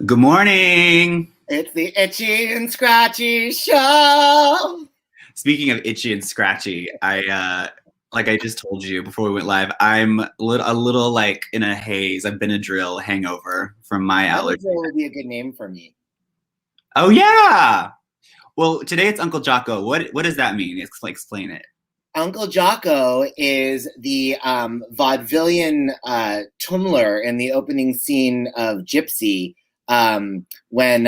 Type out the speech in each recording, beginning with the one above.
Good morning. It's the Itchy and Scratchy Show. Speaking of itchy and scratchy, like I just told you before we went live, I'm a little like in a haze, a Benadryl hangover from my allergy. Benadryl would be a good name for me. Oh yeah. Well, today it's Uncle Jocko. What does that mean? Explain it. Uncle Jocko is the vaudevillian Tumblr in the opening scene of Gypsy. When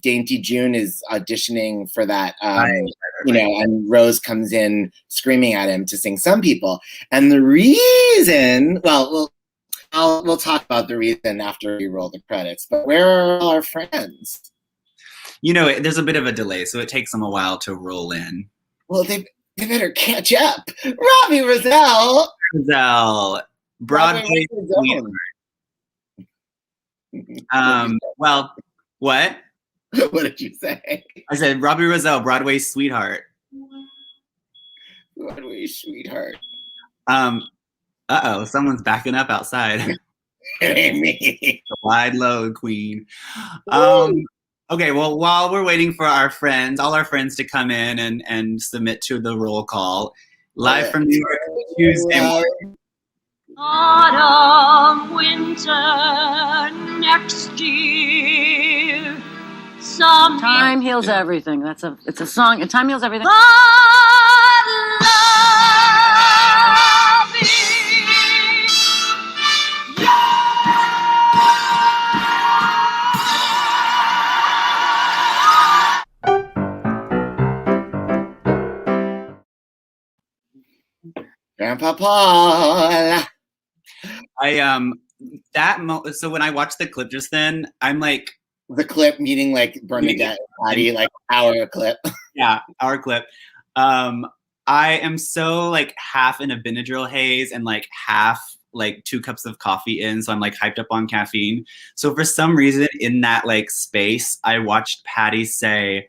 Dainty June is auditioning for that, and Rose comes in screaming at him to sing Some People. And the reason, we'll talk about the reason after we roll the credits. But where are all our friends? There's a bit of a delay, so it takes them a while to roll in. Well, they better catch up. Robbie Roselle, Broadway. Well, what? What did you say? I said Robbie Roselle, Broadway sweetheart. Broadway sweetheart. Someone's backing up outside. It ain't me. The wide load queen. Okay, well, while we're waiting for all our friends to come in and submit to the roll call, live from New York, Tuesday morning. Autumn, winter, next year. Time heals everything. It's a song. And time heals everything. Grandpa Paul. So when I watched the clip just then, I'm like, the clip meaning like Bernadette Cady, like our clip. Yeah, our clip. I am so like half in a Benadryl haze and like half like 2 cups of coffee in, so I'm like hyped up on caffeine. So for some reason in that like space, I watched Patty say,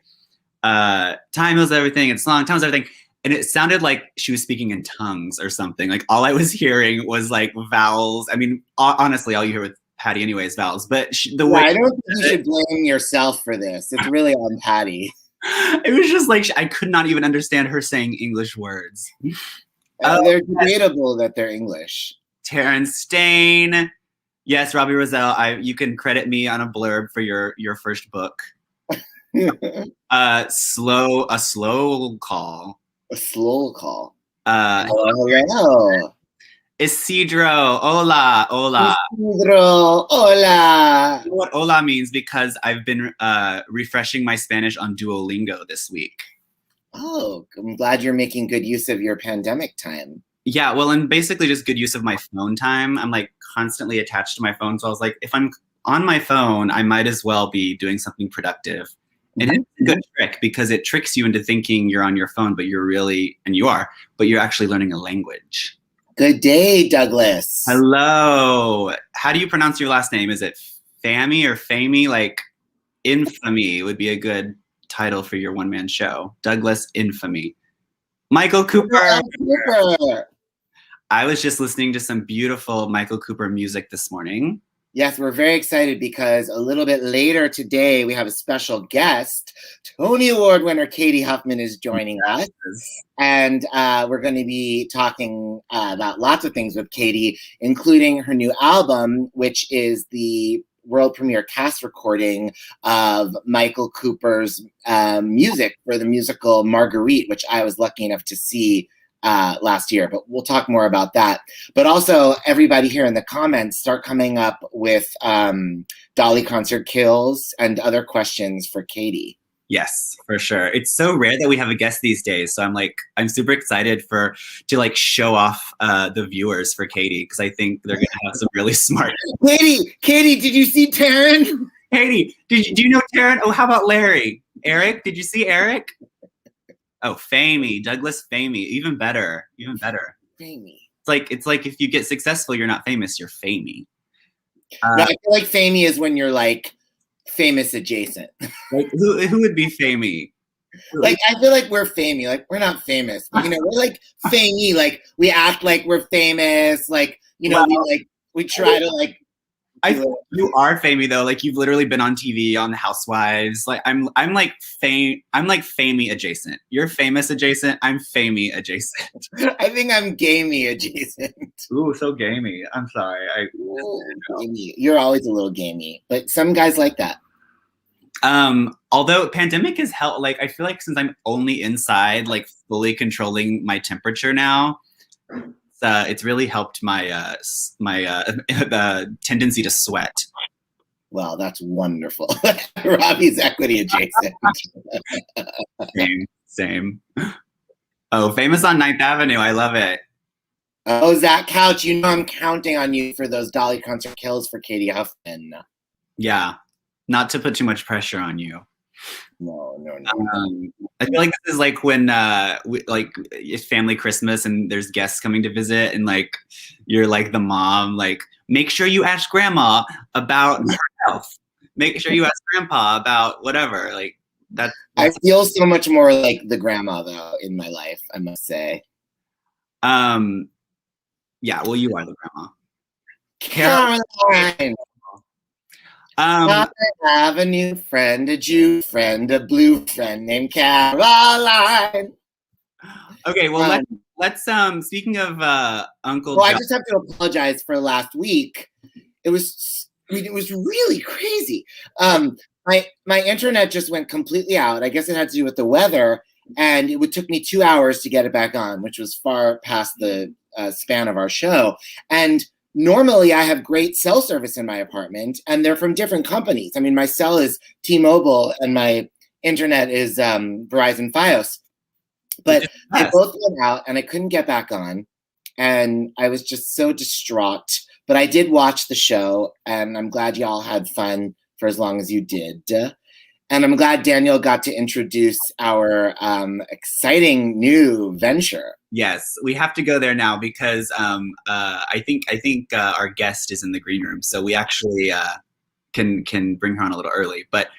"Time heals everything. It's long. Time heals everything." And it sounded like she was speaking in tongues or something. Like all I was hearing was like vowels. I mean, honestly, all you hear with Patty anyway is vowels. But I don't think you should blame yourself for this. It's really on Patty. It was just like I could not even understand her saying English words. They're debatable that they're English. Terrence Stain. Yes, Robbie Roselle. You can credit me on a blurb for your first book. A slow call. A slow call. Hello. Isidro, hola. Isidro, hola. You know what hola means? Because I've been refreshing my Spanish on Duolingo this week. Oh, I'm glad you're making good use of your pandemic time. Yeah, well, and basically just good use of my phone time. I'm like constantly attached to my phone. So I was like, if I'm on my phone, I might as well be doing something productive. And it's a good trick because it tricks you into thinking you're on your phone, but you're actually learning a language. Good day, Douglas. Hello. How do you pronounce your last name? Is it Fami or Fami? Like Infamy would be a good title for your one-man show. Douglas Infamy. Michael Cooper. I was just listening to some beautiful Michael Cooper music this morning. Yes, we're very excited because a little bit later today, we have a special guest. Tony Award winner Cady Huffman is joining us. And we're going to be talking about lots of things with Cady, including her new album, which is the world premiere cast recording of Michael Cooper's music for the musical Marguerite, which I was lucky enough to see last year, but we'll talk more about that. But also, everybody here in the comments start coming up with Dolly Concert Kills and other questions for Cady. Yes, for sure. It's so rare that we have a guest these days, so I'm super excited to like show off the viewers for Cady because I think they're gonna have some really smart. Cady, did you see Taryn? Cady, do you know Taryn? Oh, how about Larry? Eric, did you see Eric? Oh, Famey, Douglas Famey, even better. Famey. It's like if you get successful, you're not famous, you're famey. I feel like famey is when you're like famous adjacent. Like who would be famey? Like I feel like we're famey, like we're not famous, but we're like famey, like we act like we're famous, like we try to like You are famey though. Like you've literally been on TV on the Housewives. Like I'm like famey adjacent. You're famous adjacent. I'm famey adjacent. I think I'm gamey adjacent. Ooh, so gamey. I'm sorry. Gamey. You're always a little gamey, but some guys like that. Although pandemic has helped, like I feel like since I'm only inside, like fully controlling my temperature now, it's really helped my the tendency to sweat. Well, that's wonderful. Robbie's equity adjacent. Same. Oh, famous on 9th Avenue. I love it. Oh, Zach Couch, you know I'm counting on you for those Dolly concert kills for Cady Huffman. Yeah. Not to put too much pressure on you. No. I feel like this is like when it's family Christmas and there's guests coming to visit and like you're like the mom, like make sure you ask grandma about her health. Make sure you ask grandpa about whatever. Like that's I feel so much more like the grandma though in my life, I must say. Yeah, well you are the grandma. Caroline. I have a new friend, a Jew friend, a blue friend named Caroline. Okay, well let's speaking of Uncle Well, John. I just have to apologize for last week. It was really crazy. My internet just went completely out. I guess it had to do with the weather, and it took me 2 hours to get it back on, which was far past the span of our show. And normally I have great cell service in my apartment, and they're from different companies. I mean, my cell is T-Mobile and my internet is Verizon Fios. But they both went out and I couldn't get back on. And I was just so distraught. But I did watch the show, and I'm glad y'all had fun for as long as you did. And I'm glad Daniel got to introduce our exciting new venture. Yes, we have to go there now because I think our guest is in the green room, so we actually can bring her on a little early. But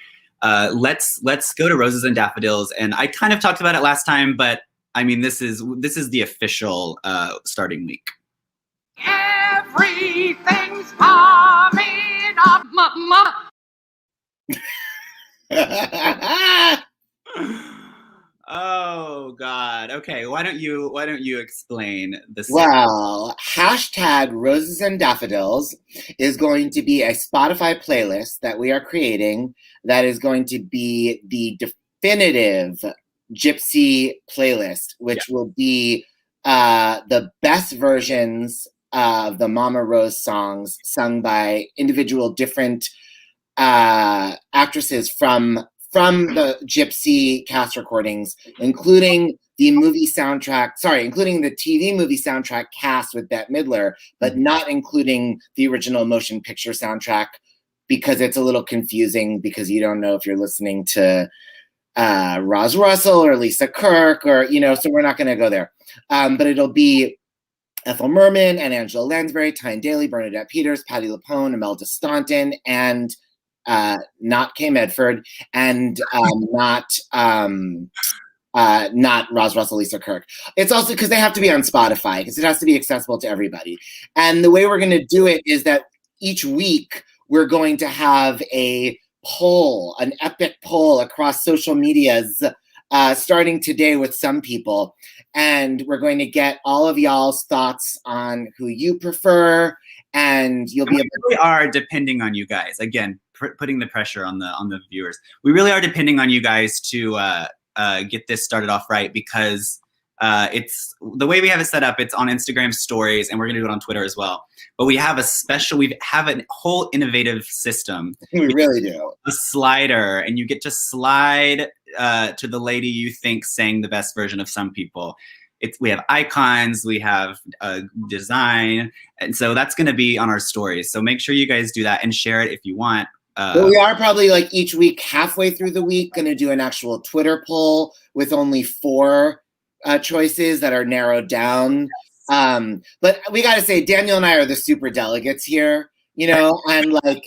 let's go to Roses and Daffodils, and I kind of talked about it last time, but I mean this is the official starting week. Everything's coming up, Oh God. Okay. Why don't you explain this? Well, hashtag Roses and Daffodils is going to be a Spotify playlist that we are creating that is going to be the definitive Gypsy playlist, which will be the best versions of the Mama Rose songs sung by individual different actresses from the Gypsy cast recordings, including the including the TV movie soundtrack cast with Bette Midler, but not including the original motion picture soundtrack because it's a little confusing because you don't know if you're listening to Roz Russell or Lisa Kirk or, so we're not going to go there. But it'll be Ethel Merman and Angela Lansbury, Tyne Daly, Bernadette Peters, Patti LuPone, Imelda Staunton, and not Kay Medford, and not Roz Russell, Lisa Kirk. It's also because they have to be on Spotify because it has to be accessible to everybody. And the way we're going to do it is that each week we're going to have a poll, an epic poll across social medias, starting today with some people. And we're going to get all of y'all's thoughts on who you prefer, and you'll be able to. We are depending on you guys. Again, putting the pressure on the viewers. We really are depending on you guys to get this started off right because it's the way we have it set up. It's on Instagram stories, and we're going to do it on Twitter as well. But we have a whole innovative system. We really do. A slider, and you get to slide to the lady you think sang the best version of some people. We have icons, we have design, and so that's going to be on our stories. So make sure you guys do that and share it if you want. But we are probably like each week, halfway through the week, going to do an actual Twitter poll with only 4 choices that are narrowed down. But we got to say, Daniel and I are the super delegates here, and like,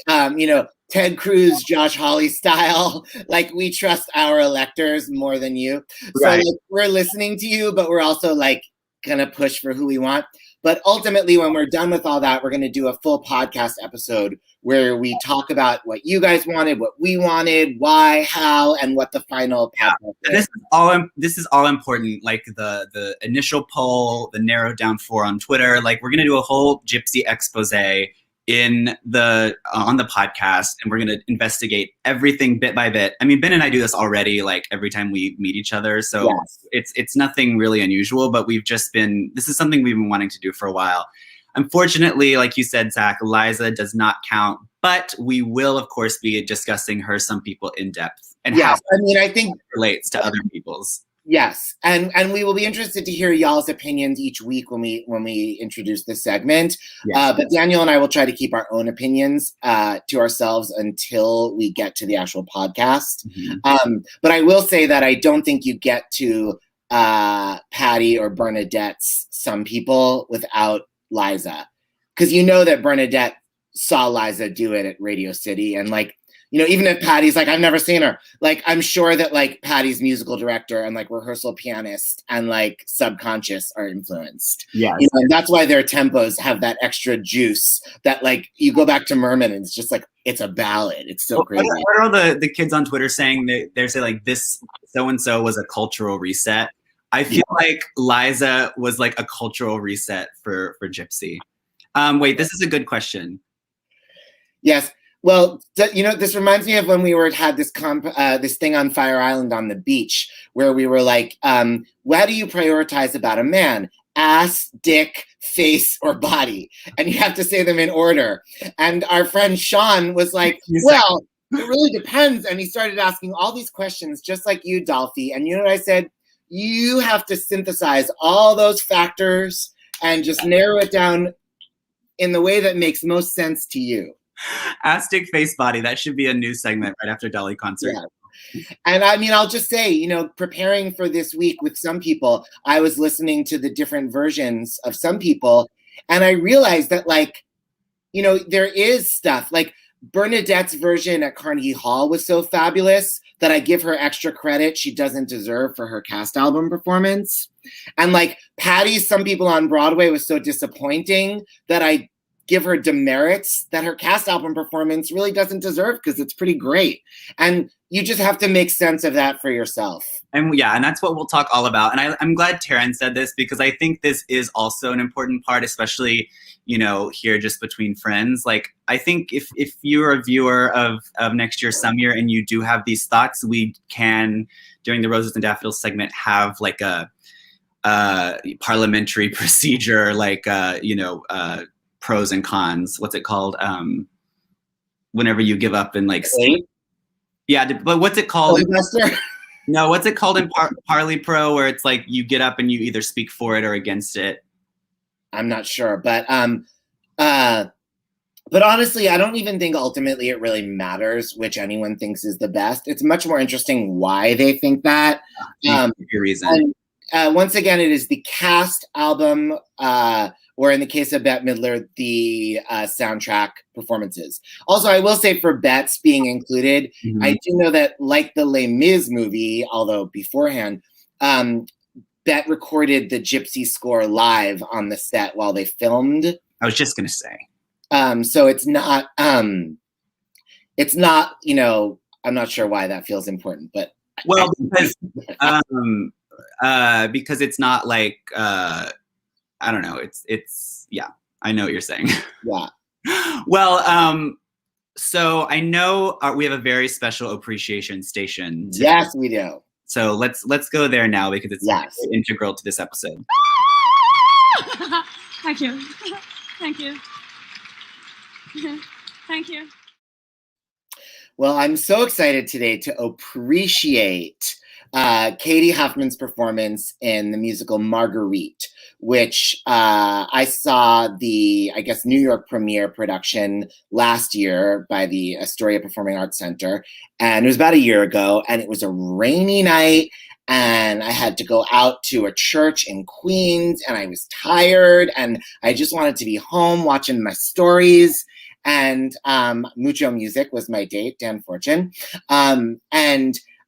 Ted Cruz, Josh Hawley style. Like, we trust our electors more than you. So like, we're listening to you, but we're also like going to push for who we want. But ultimately, when we're done with all that, we're going to do a full podcast episode where we talk about what you guys wanted, what we wanted, why, how, and what the final podcast is. This is all important. Like the initial poll, the narrowed down 4 on Twitter. Like we're going to do a whole Gypsy expose on the podcast, and we're going to investigate everything bit by bit. I mean, Ben and I do this already, like every time we meet each other. So it's nothing really unusual, but this is something we've been wanting to do for a while. Unfortunately, like you said, Zach, Liza does not count, but we will, of course, be discussing Some People in depth and how I think it relates to other people's. Yes, and we will be interested to hear y'all's opinions each week when we introduce this segment. But Daniel and I will try to keep our own opinions to ourselves until we get to the actual podcast. But I will say that I don't think you get to Patty or Bernadette's Some People without Liza, because you know that Bernadette saw Liza do it at Radio City, and like, you know, even if Patty's like, I've never seen her, like, I'm sure that like Patty's musical director and like rehearsal pianist and like subconscious are influenced. Yeah. You know, and that's why their tempos have that extra juice that like you go back to Merman and it's just like, it's a ballad. It's so crazy. What are all the kids on Twitter saying? They're saying like this so-and-so was a cultural reset. I feel like Liza was like a cultural reset for Gypsy. Wait, this is a good question. Yes. Well, you know, this reminds me of when we had this this thing on Fire Island on the beach where we were like, what do you prioritize about a man? Ass, dick, face, or body? And you have to say them in order. And our friend Sean was like, well, it really depends. And he started asking all these questions just like you, Dolphy. And you know what I said? You have to synthesize all those factors and just narrow it down in the way that makes most sense to you. Ass, dick, face, body. That should be a new segment right after Dolly concert. Yeah. And I mean, I'll just say, you know, preparing for this week with Some People, I was listening to the different versions of Some People, and I realized that, like, you know, there is stuff like Bernadette's version at Carnegie Hall was so fabulous that I give her extra credit she doesn't deserve for her cast album performance. And like Patty's Some People on Broadway was so disappointing that I give her demerits that her cast album performance really doesn't deserve because it's pretty great. And you just have to make sense of that for yourself. And and that's what we'll talk all about. And I'm glad Taryn said this because I think this is also an important part, especially, you know, here just between friends. Like, I think if you're a viewer of next year's Some Year and you do have these thoughts, we can, during the Roses and Daffodils segment, have like a parliamentary procedure, like, pros and cons. What's it called? Whenever you give up and like, but what's it called? No, what's it called in Parley Pro, where it's like you get up and you either speak for it or against it? I'm not sure, but honestly, I don't even think ultimately it really matters which anyone thinks is the best. It's much more interesting why they think that. Your reason. And, once again, it is the cast album, or in the case of Bette Midler, the soundtrack performances. Also, I will say for Bette's being included, I do know that, like the Les Mis movie, although beforehand, Bette recorded the Gypsy score live on the set while they filmed. I was just gonna say. So it's not, you know, I'm not sure why that feels important, but because it's not like I don't know. It's I know what you're saying. Yeah. Well, so I know we have a very special appreciation station. Yes, we do. So let's go there now because it's integral to this episode. Thank you. Thank you. Thank you. Well, I'm so excited today to appreciate Cady Huffman's performance in the musical Marguerite, which I saw the, I guess, New York premiere production last year by the Astoria Performing Arts Center. And it was about a year ago, and it was a rainy night, and I had to go out to a church in Queens, and I was tired, and I just wanted to be home watching my stories. And Mucho Music was my date, Dan Fortune. And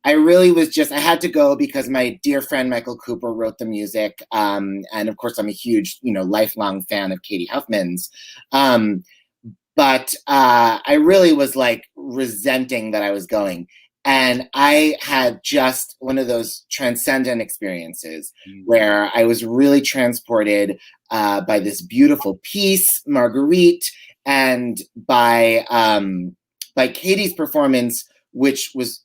I really was just, I had to go because my dear friend Michael Cooper wrote the music. And of course, I'm a huge, lifelong fan of Cady Huffman's. But I really was like resenting that I was going. And I had just one of those transcendent experiences where I was really transported by this beautiful piece, Marguerite, and by Cady's performance, which was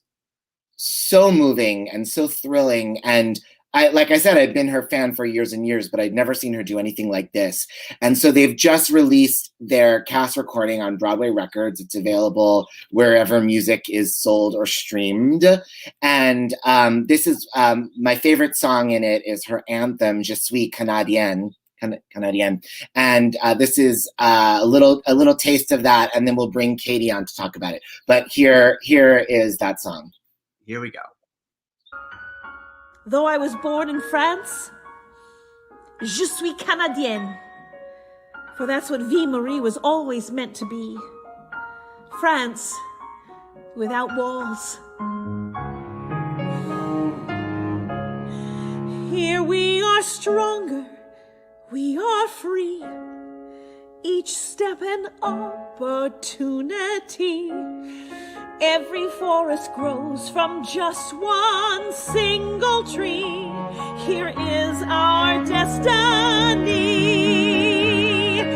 so moving and so thrilling. And like I said, I'd been her fan for years and years, but I'd never seen her do anything like this. And so they've just released their cast recording on Broadway Records. It's available wherever music is sold or streamed. And this is my favorite song in it is her anthem, Je suis Canadienne. And this is a little taste of that, and then we'll bring Cady on to talk about it. But here is that song. Here we go. Though I was born in France, je suis Canadienne. For that's what Vie Marie was always meant to be. France without walls. Here we are stronger, we are free. Each step an opportunity. Every forest grows from just one single tree. Here is our destiny. Everywhere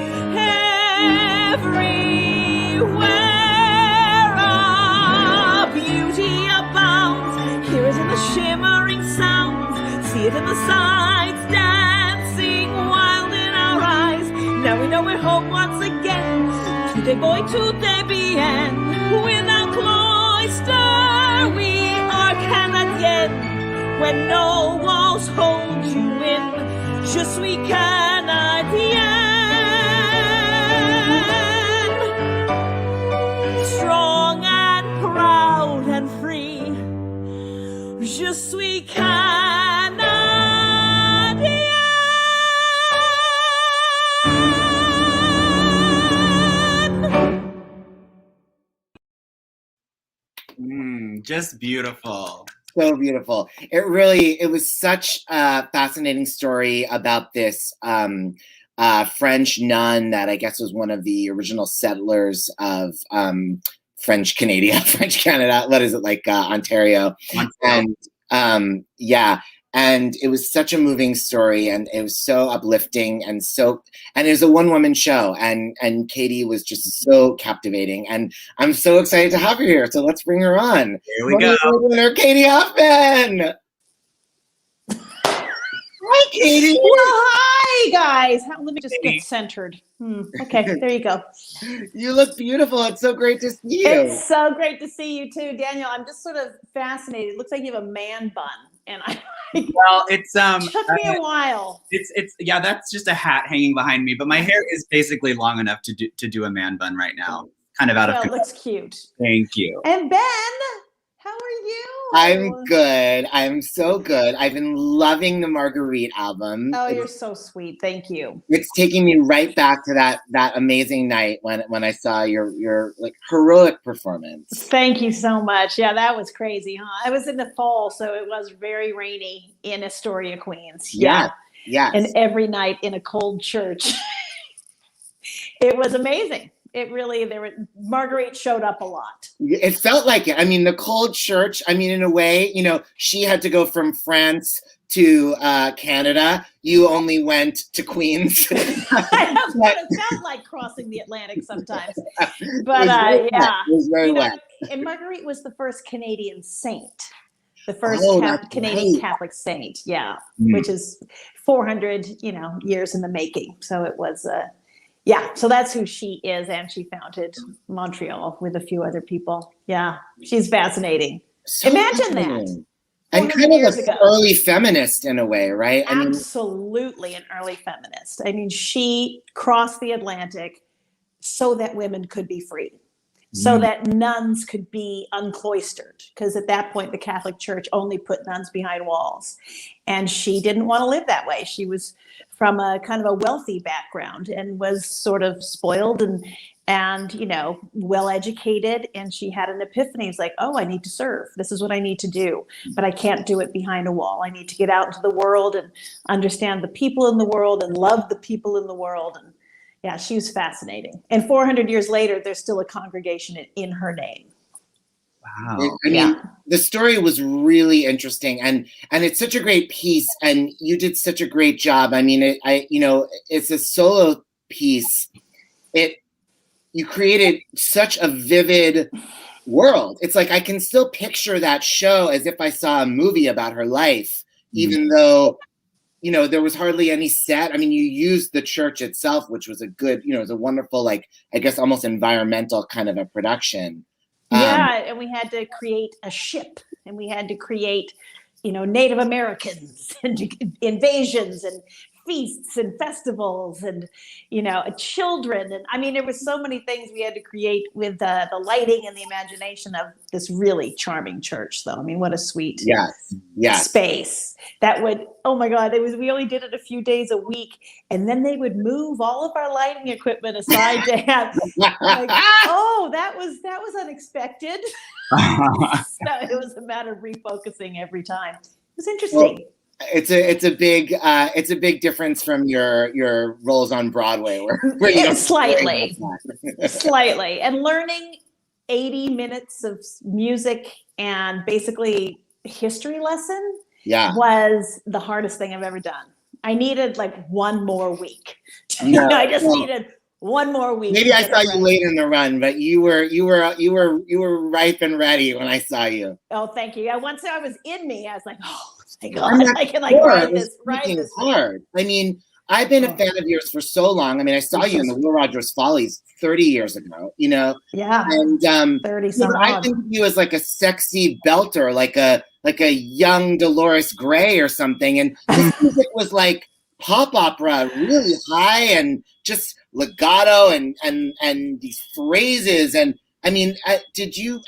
a beauty abounds. Hear it in the shimmering sounds. See it in the sights dancing wild in our eyes. Now we know we're home once again. Tout est beau et tout est bien. Without cloister, we are Canadienne. When no walls hold you in, je suis Canadienne. Strong and proud and free, je suis Canadienne. Just beautiful. So beautiful. It was such a fascinating story about this French nun that I guess was one of the original settlers of French Canada. What is it, like Ontario? And and it was such a moving story, and it was so uplifting, and it was a one-woman show, and Cady was just so captivating, and I'm so excited to have her here. So let's bring her on. Here we go. Winner, Cady Huffman. Hi, Cady. Well, hi, guys. Let me just get centered. Okay, there you go. You look beautiful. It's so great to see you. It's so great to see you too, Daniel. I'm just sort of fascinated. It looks like you have a man bun, and Well, it's took me a while. It's that's just a hat hanging behind me, but my hair is basically long enough to do a man bun right now. Kind of out of Well, it control. looks cute. Thank you. And Ben, how are you? I'm good. I'm so good. I've been loving the Marguerite album. Oh, you're so sweet. Thank you. It's taking me right back to that amazing night when I saw your like heroic performance. Thank you so much. Yeah, that was crazy, huh? I was in the fall, so it was very rainy in Astoria, Queens. Yeah. And every night in a cold church. It was amazing. It really, Marguerite showed up a lot. It felt like it. I mean, the cold church, I mean, in a way, she had to go from France to Canada. You only went to Queens. That's what it felt like, crossing the Atlantic sometimes. But it was very wet. And Marguerite was the first Canadian saint. The first Canadian Catholic saint, which is 400, years in the making. So it was so that's who she is, and she founded Montreal with a few other people. Yeah, she's fascinating. So imagine that. And kind of an early feminist in a way, right? Absolutely an early feminist. I mean, she crossed the Atlantic so that women could be free, so that nuns could be uncloistered, because at that point, the Catholic Church only put nuns behind walls. And she didn't want to live that way. She was from a kind of a wealthy background and was sort of spoiled and, you know, well educated. And she had an epiphany. It's like, oh, I need to serve. This is what I need to do. But I can't do it behind a wall. I need to get out into the world and understand the people in the world and love the people in the world. And yeah, she was fascinating. And 400 years later, there's still a congregation in her name. Wow. I mean, the story was really interesting, and it's such a great piece, and you did such a great job. I mean, it's a solo piece. You created such a vivid world. It's like I can still picture that show as if I saw a movie about her life, even though, you know, there was hardly any set. I mean, you used the church itself, which was a good, you know, it was a wonderful, like, I guess almost environmental kind of a production. Yeah, and we had to create a ship, and we had to create, you know, Native Americans and invasions and feasts and festivals and, you know, children. And I mean, there was so many things we had to create with the lighting and the imagination of this really charming church, though. I mean, what a sweet space that would, oh my God, we only did it a few days a week. And then they would move all of our lighting equipment aside to have, like, oh, that was unexpected. So it was a matter of refocusing every time. It was interesting. Well, it's a big difference from your roles on Broadway, where you don't slightly, and learning 80 minutes of music and basically history lesson was the hardest thing I've ever done. I needed like one more week. I just needed one more week. Maybe I saw you late in the run, but you were ripe and ready when I saw you. Oh, thank you. Yeah, once I was in me, I was like, oh my God, I can like ride this hard. I mean, I've been a fan of yours for so long. I mean, I saw you in the Will Rogers Follies 30 years ago, you know? Yeah. And 30 some I think of you as like a sexy belter, like a young Dolores Gray or something. And this music was like pop opera, really high and just legato and these phrases. And I mean, you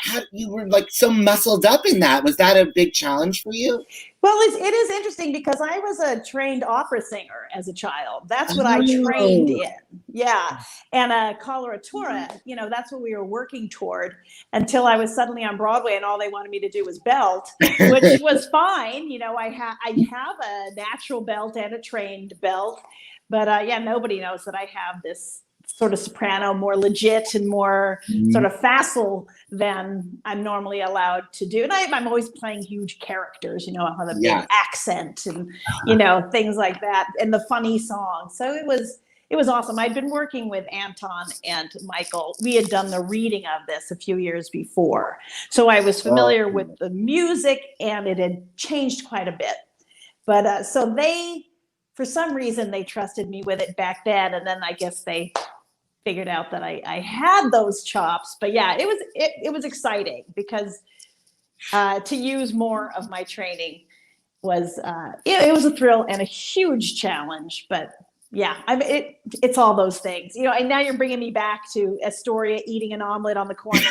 were like so muscled up in that. Was that a big challenge for you? Well, it is interesting because I was a trained opera singer as a child. That's what I trained in. Yeah. And a coloratura, you know, that's what we were working toward until I was suddenly on Broadway and all they wanted me to do was belt, which was fine. You know, I have a natural belt and a trained belt, but nobody knows that I have this sort of soprano, more legit and more sort of facile than I'm normally allowed to do. And I'm always playing huge characters, you know, I have a big accent and, you know, things like that, and the funny songs. So it was awesome. I'd been working with Anton and Michael. We had done the reading of this a few years before. So I was familiar with the music and it had changed quite a bit. But so for some reason, they trusted me with it back then. And then I guess they figured out that I had those chops. But yeah, it was exciting because to use more of my training was it was a thrill and a huge challenge. But yeah, I mean, it's all those things, you know. And now you're bringing me back to Astoria eating an omelet on the corner,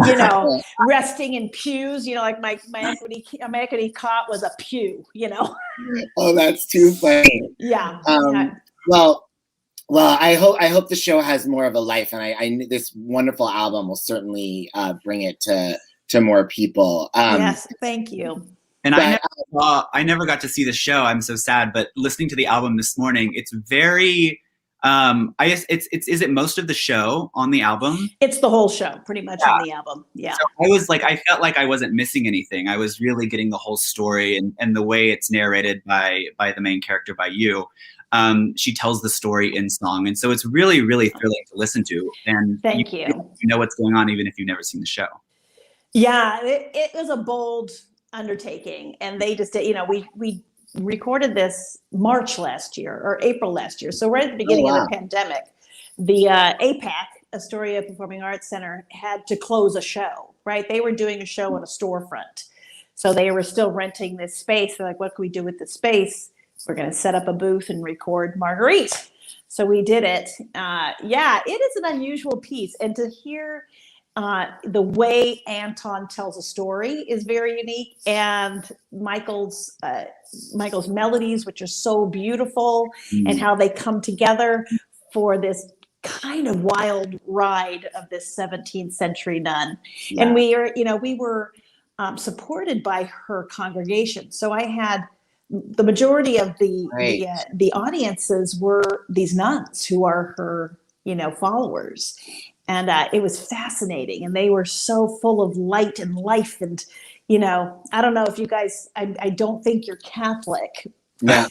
you know, resting in pews, you know, like my equity cot was a pew, you know. Oh, that's too funny. Yeah. Well, I hope the show has more of a life, and I this wonderful album will certainly bring it to more people. Yes, thank you. And I never got to see the show. I'm so sad. But listening to the album this morning, it's very. I guess is it most of the show on the album? It's the whole show, pretty much on the album. Yeah. So I felt like I wasn't missing anything. I was really getting the whole story and the way it's narrated by the main character, by you. She tells the story in song, and so it's really, really thrilling to listen to. And thank you. You know what's going on even if you've never seen the show. Yeah, it was a bold undertaking, and they just did. You know, we recorded this March last year or April last year, so right at the beginning of the pandemic, the APAC, Astoria Performing Arts Center, had to close a show. Right, they were doing a show in a storefront, so they were still renting this space. They're like, "What can we do with the space? We're going to set up a booth and record Marguerite." So we did it. Yeah, it is an unusual piece. And to hear the way Anton tells a story is very unique. And Michael's melodies, which are so beautiful, and how they come together for this kind of wild ride of this 17th century nun. Yeah. And we were supported by her congregation. So I had the majority of the audiences were these nuns who are her, followers. And it was fascinating. And they were so full of light and life. And, I don't know if you guys, I don't think you're Catholic. No.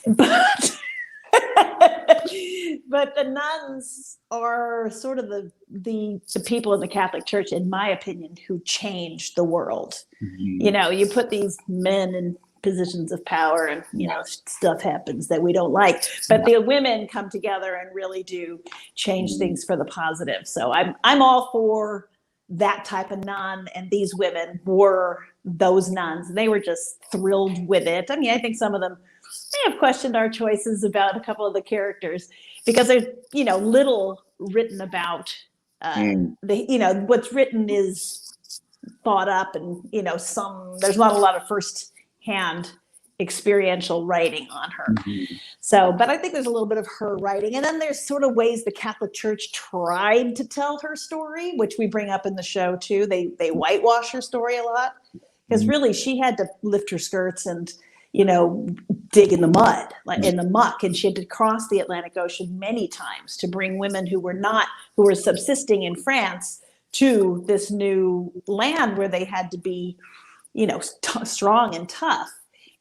But the nuns are sort of the people in the Catholic Church, in my opinion, who changed the world. Mm-hmm. You put these men in positions of power and, stuff happens that we don't like. But the women come together and really do change things for the positive. So I'm all for that type of nun. And these women were those nuns. They were just thrilled with it. I mean, I think some of them may have questioned our choices about a couple of the characters because there's, little written about what's written is thought up and, there's not a lot of first-hand experiential writing on her. Mm-hmm. So, but I think there's a little bit of her writing. And then there's sort of ways the Catholic Church tried to tell her story, which we bring up in the show too. They whitewash her story a lot because really she had to lift her skirts and, dig in the mud, like in the muck. And she had to cross the Atlantic Ocean many times to bring women who were subsisting in France to this new land where they had to be, strong and tough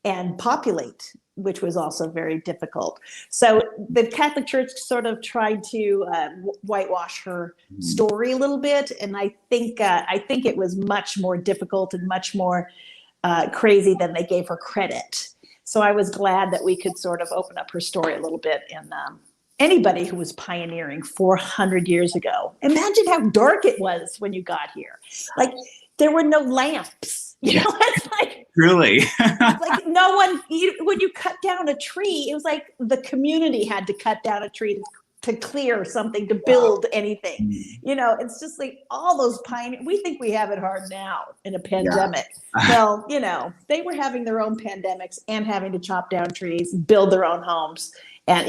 and populate, which was also very difficult. So the Catholic Church sort of tried to whitewash her story a little bit. And I think it was much more difficult and much more crazy than they gave her credit. So I was glad that we could sort of open up her story a little bit. And anybody who was pioneering 400 years ago, imagine how dark it was when you got here. Like there were no lamps. It's like Truly. like no one. When you cut down a tree, it was like the community had to cut down a tree to clear something, to build anything. It's just like all those pioneers. We think we have it hard now in a pandemic. Well, they were having their own pandemics and having to chop down trees, build their own homes. And,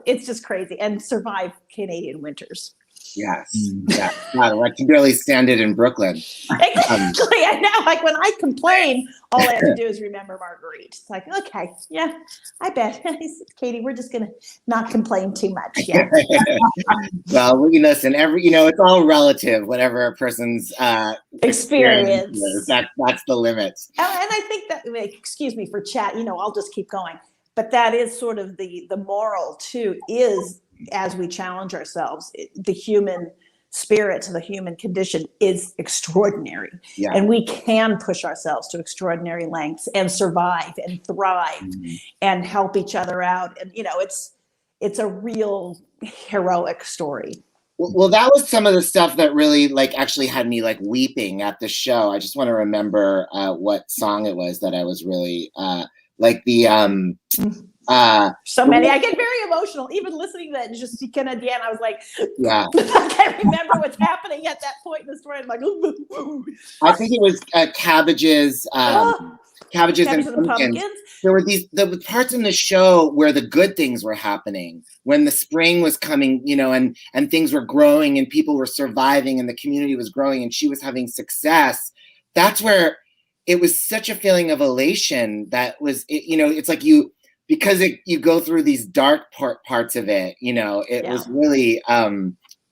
it's just crazy and survive Canadian winters. Yes. Yeah. Wow, I can barely stand it in Brooklyn. Exactly. I know. Like when I complain, all I have to do is remember Marguerite. It's like, okay, yeah, I bet. Cady, we're just going to not complain too much. Yeah. Well, listen, it's all relative, whatever a person's experience is. That's the limit. And I think that, excuse me for chat, I'll just keep going. But that is sort of the moral too, is as we challenge ourselves, the human spirit, the human condition is extraordinary. Yeah. And we can push ourselves to extraordinary lengths and survive and thrive and help each other out. And, it's a real heroic story. Well, that was some of the stuff that really actually had me weeping at the show. I just want to remember what song it was that I was really so many. I get very emotional even listening to that. Just again, I was like, yeah, I can't remember what's happening at that point in the story. I'm like, I think it was cabbages and pumpkins. There were the parts in the show where the good things were happening, when the spring was coming, and things were growing and people were surviving and the community was growing and she was having success. That's where it was such a feeling of elation that was, it's like you go through these dark parts of it, it was really,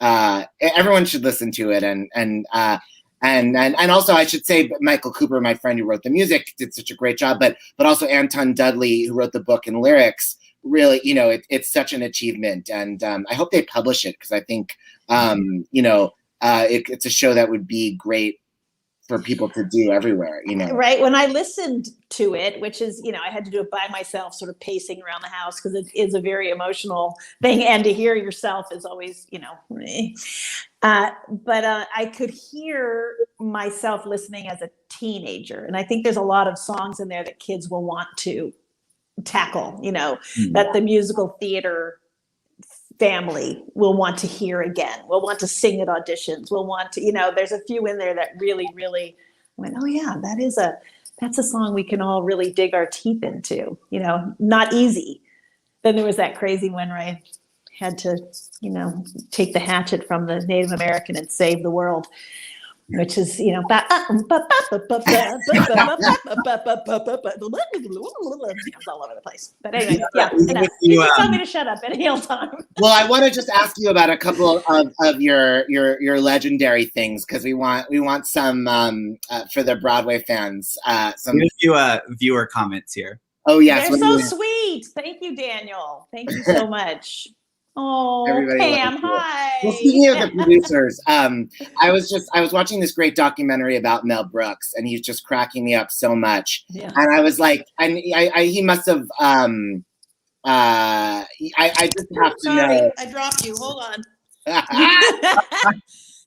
everyone should listen to it. And also I should say, Michael Cooper, my friend who wrote the music, did such a great job, but also Anton Dudley, who wrote the book and lyrics, really, it's such an achievement. And I hope they publish it because I think, it's a show that would be great for people to do everywhere, Right. When I listened to it, which is, I had to do it by myself, sort of pacing around the house because it is a very emotional thing. And to hear yourself is always, but I could hear myself listening as a teenager. And I think there's a lot of songs in there that kids will want to tackle, that the musical theater family will want to hear again. We'll want to sing at auditions. We'll want to, there's a few in there that really, really went, oh yeah, that's a song we can all really dig our teeth into, not easy. Then there was that crazy one, right? had to, you know, take the hatchet from the Native American and save the world, which is, you know, all over the place. But anyway, yeah, enough. You just tell me to shut up at any time. Well, I want to just ask you about a couple of your legendary things, because we want some for the Broadway fans. Some a few viewer comments here. Oh yes, they're so sweet. Thank you, Daniel. Thank you so much. Oh, everybody, Pam, hi. Well, speaking of the producers, I was watching this great documentary about Mel Brooks, and he's just cracking me up so much. Yeah. And I was like, and he must have. I just have to know. I dropped you. Hold on.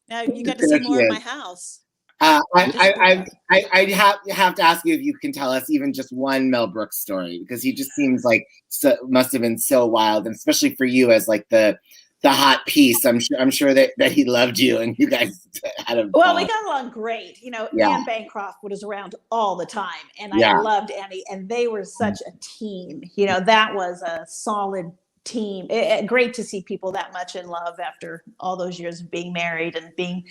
Now you got to see more of my house. I have to ask you if you can tell us even just one Mel Brooks story, because he just seems like must have been so wild, and especially for you as like the hot piece. I'm sure that he loved you, and you guys had a well. We got along great. You know, Anne Bancroft was around all the time, and I loved Annie, and they were such a team. You know, that was a solid team. Great to see people that much in love after all those years of being married and being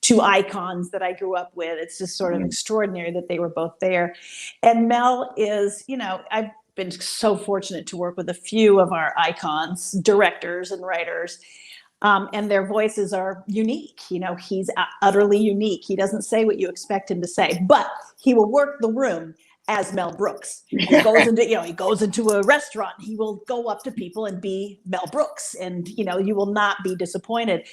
two icons that I grew up with. It's just sort of extraordinary that they were both there. And Mel is, you know, I've been so fortunate to work with a few of our icons, directors and writers, and their voices are unique. You know, he's utterly unique. He doesn't say what you expect him to say, but he will work the room as Mel Brooks. He goes into, you know, he goes into a restaurant, he will go up to people and be Mel Brooks, and, you know, you will not be disappointed.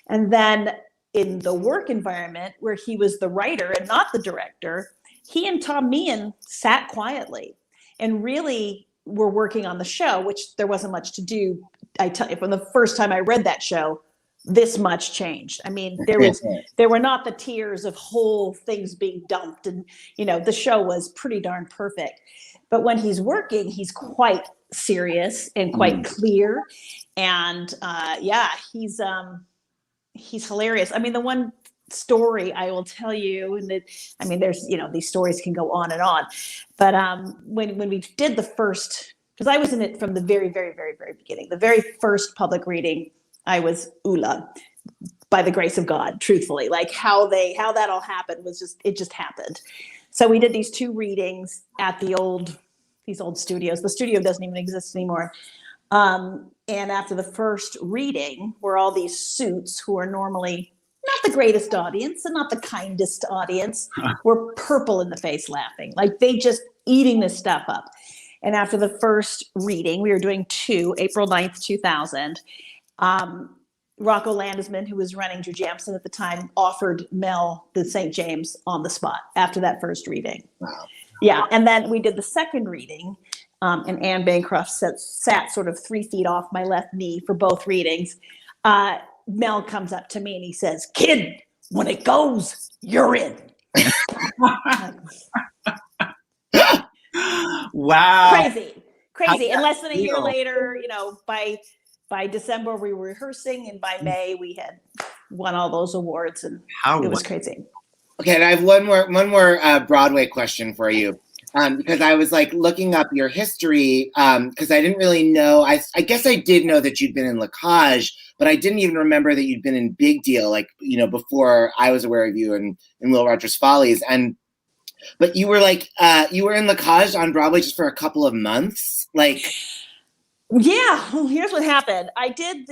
And then in the work environment where he was the writer and not the director, he and Tom Meehan sat quietly and really were working on the show, which there wasn't much to do. I tell you, from the first time I read that show, this much changed. I mean, there were not the tears of whole things being dumped, and, you know, the show was pretty darn perfect. But when he's working, he's quite serious and quite clear. And he's hilarious. I mean, the one story I will tell you, and I mean, there's, you know, these stories can go on and on, but when we did the first, because I was in it from the very, very, very, very beginning, the very first public reading, I was Ula, by the grace of God, truthfully. Like how that all happened was it just happened. So we did these two readings at these old studios. The studio doesn't even exist anymore. And after the first reading, were all these suits who are normally not the greatest audience and not the kindest audience, were purple in the face laughing, like they just eating this stuff up. And after the first reading, we were doing April 9th, 2000, Rocco Landesman, who was running Drew Jamson at the time, offered Mel the St. James on the spot after that first reading. Wow. Yeah, and then we did the second reading, and Anne Bancroft sat sort of 3 feet off my left knee for both readings. Mel comes up to me and he says, "Kid, when it goes, you're in." Wow. Crazy. And less than a year later, you know, by December we were rehearsing, and by May we had won all those awards, and it was crazy. Okay, and I have one more Broadway question for you. Because I was like looking up your history, because I didn't really know. I guess I did know that you'd been in La Cage, but I didn't even remember that you'd been in Big Deal, like, you know, before I was aware of you in Will Rogers Follies. But you were like, you were in La Cage on Broadway just for a couple of months, like. Yeah, well, here's what happened. I did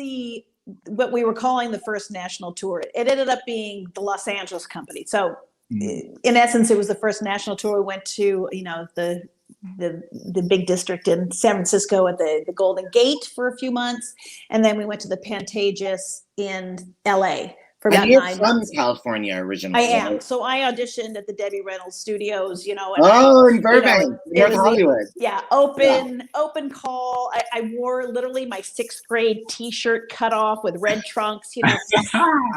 what we were calling the first national tour. It ended up being the Los Angeles company. So in essence, it was the first national tour. We went to, you know, the big district in San Francisco at the Golden Gate for a few months, and then we went to the Pantages in LA for about 9 months. You're from California originally. I am. Right? So I auditioned at the Debbie Reynolds Studios, you know. And in Burbank, North Hollywood. Yeah, open call. I wore literally my 6th grade T-shirt cut off with red trunks, you know.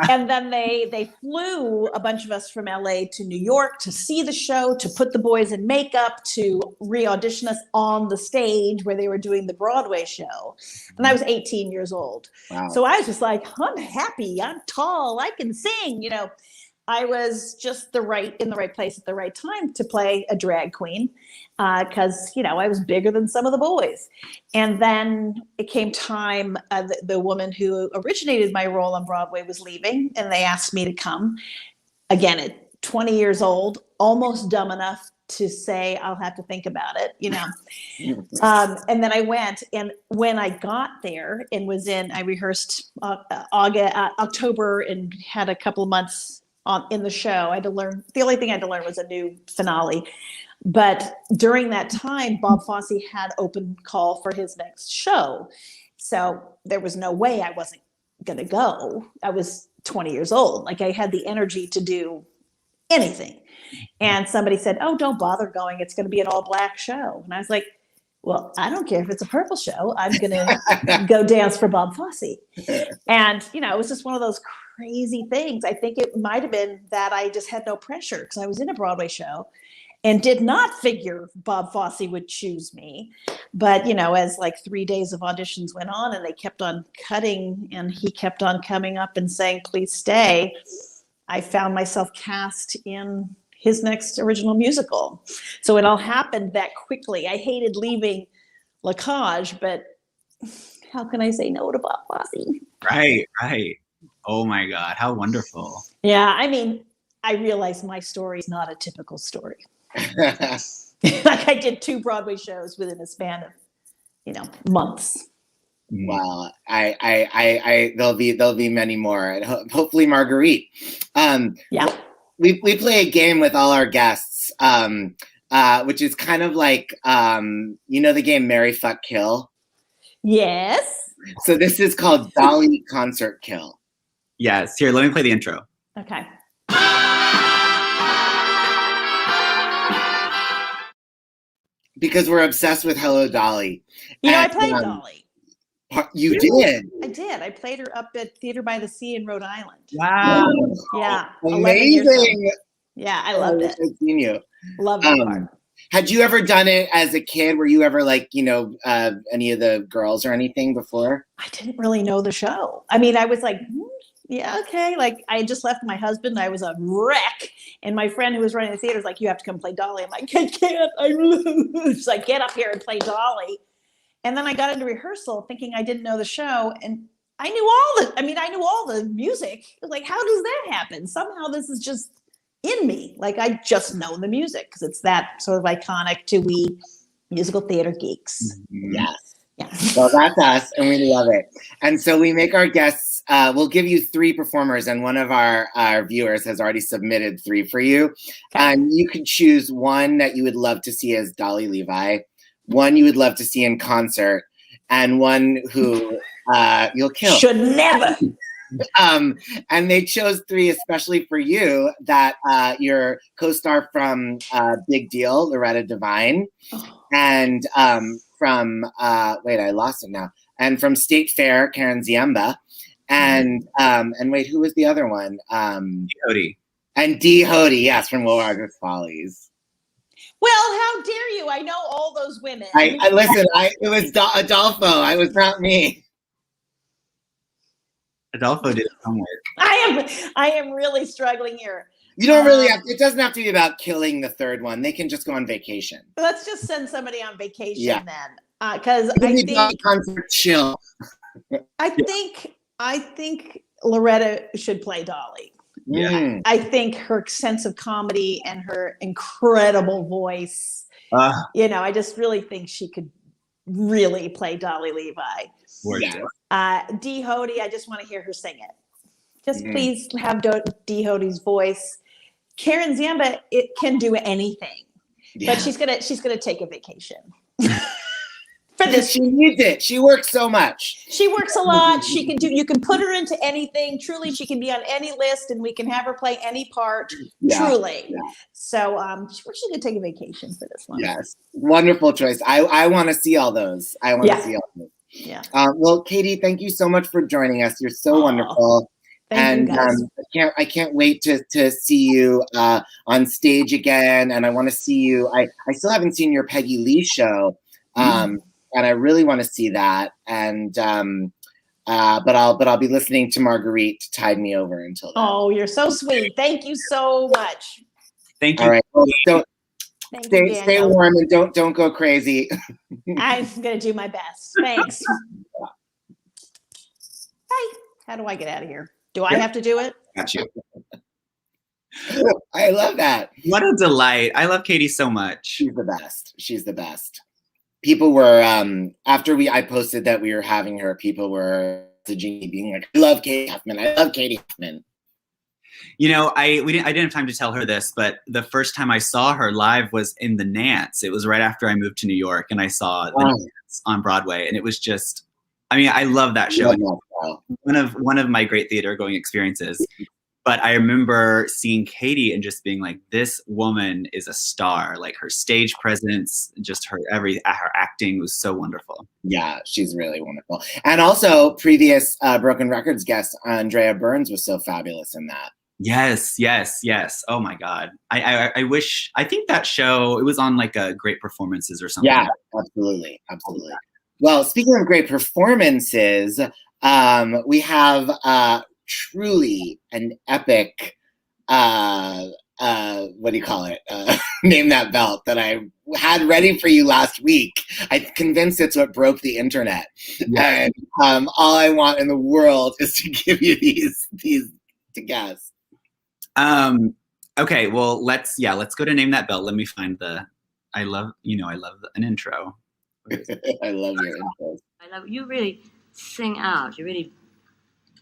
And then they flew a bunch of us from LA to New York to see the show, to put the boys in makeup, to re-audition us on the stage where they were doing the Broadway show. And I was 18 years old. Wow. So I was just like, I'm happy, I'm tall, I can sing, you know. I was just in the right place at the right time to play a drag queen, because I was bigger than some of the boys. And then it came time. The woman who originated my role on Broadway was leaving, and they asked me to come again at 20 years old, almost dumb enough to say I'll have to think about it, and then I went, and when I got there and I rehearsed October and had a couple of months in the show. I had to learn. The only thing I had to learn was a new finale. But during that time, Bob Fosse had open call for his next show, so there was no way I wasn't going to go. I was 20 years old. Like, I had the energy to do anything. And somebody said, "Oh, don't bother going. It's going to be an all-black show." And I was like, "Well, I don't care if it's a purple show. I'm going to go dance for Bob Fosse." And, it was just one of those crazy things. I think it might have been that I just had no pressure because I was in a Broadway show and did not figure Bob Fosse would choose me. But, as like 3 days of auditions went on and they kept on cutting and he kept on coming up and saying, "Please stay," I found myself cast in his next original musical. So it all happened that quickly. I hated leaving La Cage, but how can I say no to Bob Fosse? Right. Oh my God, how wonderful. Yeah, I realized my story is not a typical story. Like, I did 2 Broadway shows within a span of, months. Wow, I there'll be many more, and hopefully Marguerite. Yeah, we play a game with all our guests, which is kind of like the game Marry, Fuck, Kill. Yes. So this is called Dolly Concert Kill. Yes. Here, let me play the intro. Okay. Because we're obsessed with Hello, Dolly. I played Dolly. You did? I did. I played her up at Theater by the Sea in Rhode Island. Wow. Yeah. Amazing. Yeah, I loved it. I've seen you. Loved the part. Had you ever done it as a kid? Were you ever like, any of the girls or anything before? I didn't really know the show. I was like, yeah, okay. Like, I had just left my husband. I was a wreck. And my friend who was running the theater was like, "You have to come play Dolly." I'm like, "I can't. She's like, "Get up here and play Dolly." And then I got into rehearsal thinking I didn't know the show. And I knew all the music. I was like, how does that happen? Somehow this is just in me. Like, I just know the music because it's that sort of iconic to we musical theater geeks. Yes. Yeah. Well, that's us, and we love it. And so we make our guests, we'll give you 3 performers, and one of our viewers has already submitted 3 for you. Okay. And you can choose one that you would love to see as Dolly Levi, one you would love to see in concert, and one who you'll kill. Should never. And they chose 3 especially for you, that your co-star from Big Deal, Loretta Devine, and from I lost it now. And from State Fair, Karen Ziemba, and wait, who was the other one? Dee Hoty. And Dee Hoty, yes, from Will Rogers Follies. Well, how dare you? I know all those women. I listen. It was Adolfo. I was not me. Adolfo did homework. I am really struggling here. You don't really have. It doesn't have to be about killing the third one. They can just go on vacation. Let's just send somebody on vacation then, because I think concert chill. I think Loretta should play Dolly. Yeah. I think her sense of comedy and her incredible voice. I just really think she could really play Dolly Levi. Dee Hoty, I just want to hear her sing it. Just please have Dee Hoty's voice. Karen Ziemba, it can do anything, but she's gonna take a vacation. For this, she needs it. She works so much. She works a lot. You can put her into anything. Truly, she can be on any list, and we can have her play any part. Truly. Yeah. So, she's gonna take a vacation for this one. Yes, wonderful choice. I want to see all those. Yeah. Well, Cady, thank you so much for joining us. You're so wonderful. Thank you guys. I can't wait to see you on stage again. And I want to see you. I still haven't seen your Peggy Lee show. And I really want to see that. And But I'll be listening to Marguerite to tide me over until then. Oh, you're so sweet. Thank you so much. Thank you. All right. Well, Thank you, stay Daniel. warm and don't go crazy. I'm gonna do my best. Thanks. Hey, how do I get out of here? Do I have to do it? Got you. I love that. What a delight. I love Cady so much. She's the best. She's the best. People were after I posted that we were having her, people were messaging me being like, I love Cady Huffman. I love Cady Huffman. You know, I didn't have time to tell her this, but the first time I saw her live was in the Nance. It was right after I moved to New York, and I saw the Nance on Broadway, and it was just, I mean, I love that show. One of my great theater going experiences. But I remember seeing Cady and just being like, this woman is a star. Like her stage presence, just her acting was so wonderful. Yeah, she's really wonderful. And also previous Broken Records guest, Andrea Burns, was so fabulous in that. Yes. Oh my God. I think that show, it was on like a Great Performances or something. Yeah, absolutely. Well, speaking of great performances, we have truly an epic, what do you call it? Name That Belt that I had ready for you last week. I'm convinced it's what broke the internet. Yeah. And all I want in the world is to give you these to guess. Okay, well, let's go to Name That Belt. Let me find I love an intro. I love your intros. I love you. Really sing out. You really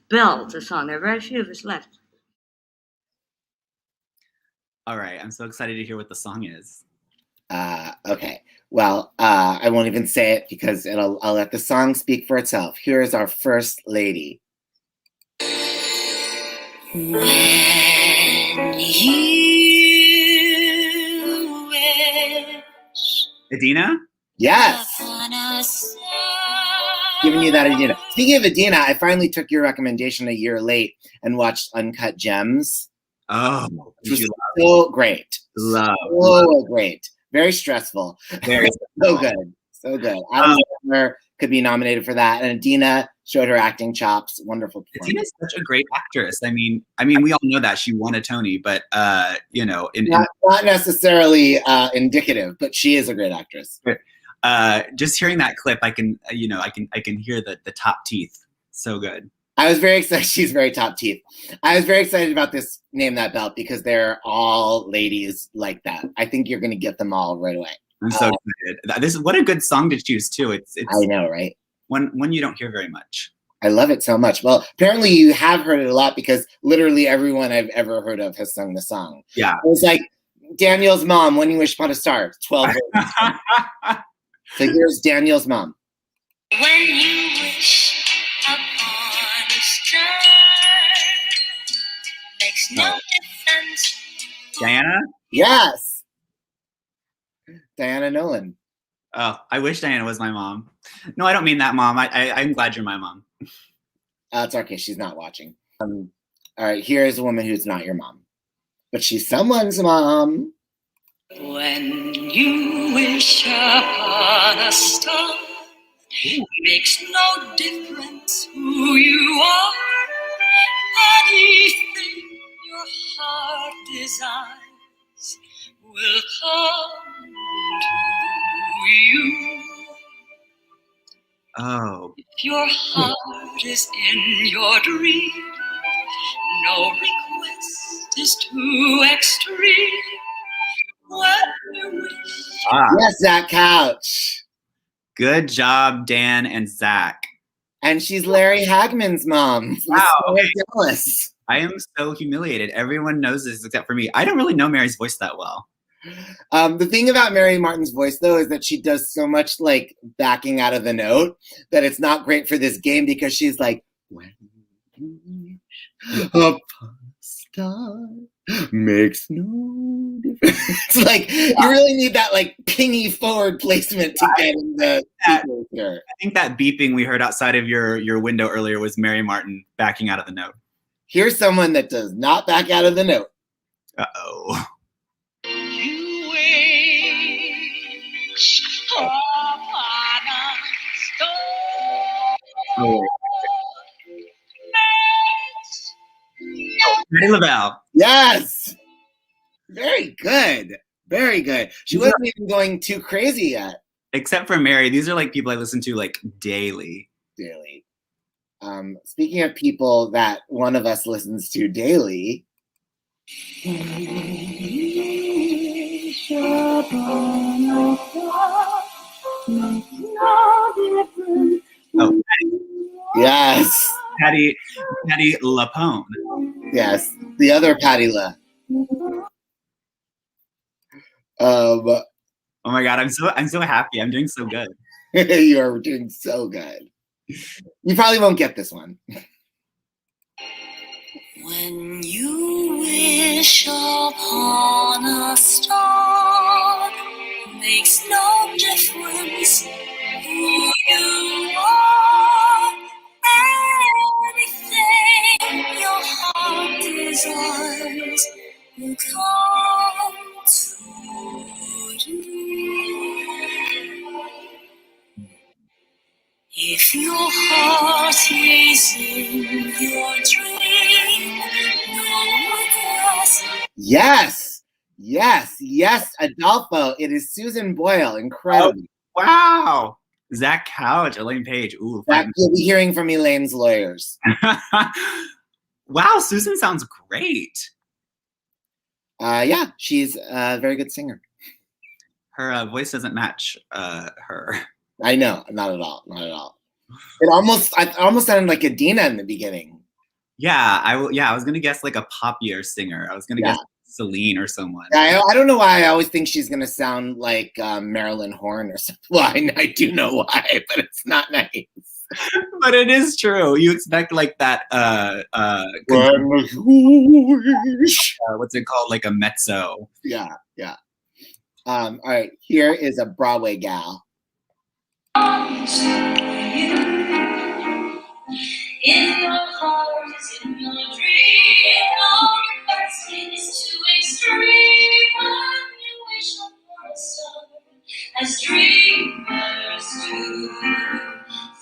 build a song. There are very few of us left. All right, I'm so excited to hear what the song is. Okay, well, I won't even say it because I'll let the song speak for itself. Here is our first lady. When you wish Adina? Yes. Giving you that, Adina. Speaking of Adina, I finally took your recommendation a year late and watched Uncut Gems. Oh, which was so great. So great. Very stressful. Very so good. So good. Adam Sandler could be nominated for that. And Adina showed her acting chops. Wonderful performance. Adina's such a great actress. I mean, we all know that she won a Tony, but not necessarily indicative, but she is a great actress. Just hearing that clip, I can hear the top teeth. So good. I was very excited. She's very top teeth. I was very excited about this Name That Belt because they're all ladies like that. I think you're going to get them all right away. I'm so excited. What a good song to choose too. It's I know, right? One you don't hear very much. I love it so much. Well, apparently you have heard it a lot because literally everyone I've ever heard of has sung the song. Yeah. It was like Daniel's mom, When You Wish Upon a Star, 12 words. So here's Daniel's mom. When you wish upon a star, makes no difference. Diana? Yes. Diana Nolen. Oh, I wish Diana was my mom. No, I don't mean that, Mom. I'm glad you're my mom. It's okay. She's not watching. All right. Here's a woman who's not your mom, but she's someone's mom. When you wish upon a star, makes no difference who you are. Anything your heart desires will come to you. Oh. If your heart is in your dream, no request is too extreme. When you wish. Yes, Zach Couch. Good job, Dan and Zach. And she's Larry Hagman's mom. Wow. So jealous. I am so humiliated. Everyone knows this except for me. I don't really know Mary's voice that well. The thing about Mary Martin's voice, though, is that she does so much like backing out of the note that it's not great for this game because she's like, when you wish upon a star, makes no difference. It's like you really need that like pingy forward placement to get in the here. I think that beeping we heard outside of your window earlier was Mary Martin backing out of the note. Here's someone that does not back out of the note. Uh-oh. You wish upon a star. Oh. Patti LaBelle. Yes. Very good. Very good. She wasn't even going too crazy yet. Except for Mary, these are like people I listen to like daily. Daily. Speaking of people that one of us listens to daily. Oh, Yes. Patti LaPone. Yes. The other Patti La. Oh my God, I'm so happy. I'm doing so good. You are doing so good. You probably won't get this one. When you wish upon a star, makes no difference who you are. Anything your heart desires will come to you. If your heart is in your dream, no regrets. Yes. Yes. Yes. Adolfo. It is Susan Boyle. Incredible. Oh, wow. Zach Couch, Elaine Page. Ooh, That you'll be hearing from Elaine's lawyers. Wow, Susan sounds great. Yeah, she's a very good singer. Her voice doesn't match her. I know, not at all, not at all. I almost sounded like Adina in the beginning. Yeah, I was gonna guess like a poppier singer. I was gonna guess Celine or someone. I don't know why I always think she's gonna sound like Marilyn Horne or something. Well, I do know why, but it's not nice. But it is true. You expect like that. What's it called? Like a mezzo. Yeah, yeah. All right, here is a Broadway gal. In your heart is in your dream. All request is too extreme. When you wish upon a star, as dreamers do,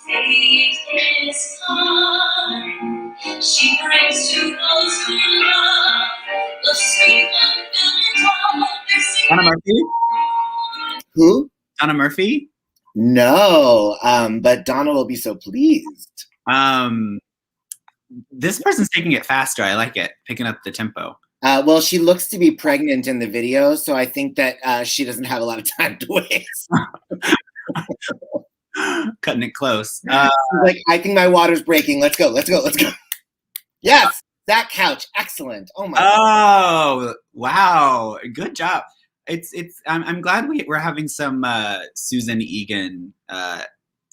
fate is kind. She brings to those who love the sweet and Donna Murphy? Who? Donna Murphy? No, but Donna will be so pleased. This person's taking it faster. I like it. Picking up the tempo. Well, she looks to be pregnant in the video, so I think that she doesn't have a lot of time to waste. Cutting it close. Like, I think my water's breaking. Let's go. Yes, that couch. Excellent. Oh my God. Oh, wow. Good job. I'm glad we're having some Susan Egan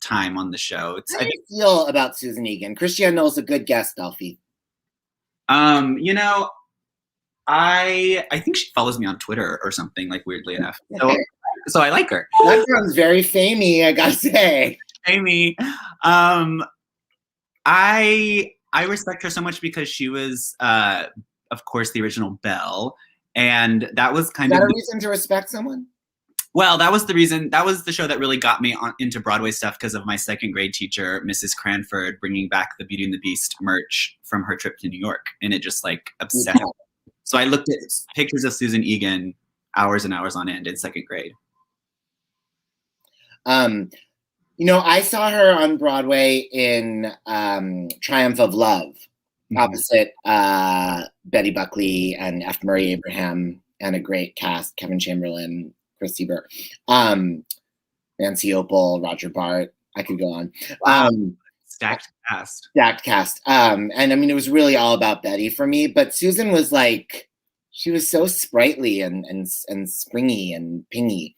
time on the show. How do you feel about Susan Egan? Christiane Knoll's a good guest, Alfie. You know, I think she follows me on Twitter or something, like, weirdly enough. So I like her. That sounds very famey, I gotta say. Amy. I respect her so much because she was, of course, the original Belle, and that was kind of a reason to respect someone. Well, that was the reason. That was the show that really got me into Broadway stuff because of my second grade teacher, Mrs. Cranford, bringing back the Beauty and the Beast merch from her trip to New York, and it just like obsessed me. So I looked at pictures of Susan Egan hours and hours on end in second grade. You know, I saw her on Broadway in Triumph of Love, opposite Betty Buckley and F. Murray Abraham, and a great cast: Kevin Chamberlain, Chris Sieber, Nancy Opal, Roger Bart. I could go on. Stacked cast. Stacked cast. And I mean, it was really all about Betty for me. But Susan was like, she was so sprightly and springy and pingy.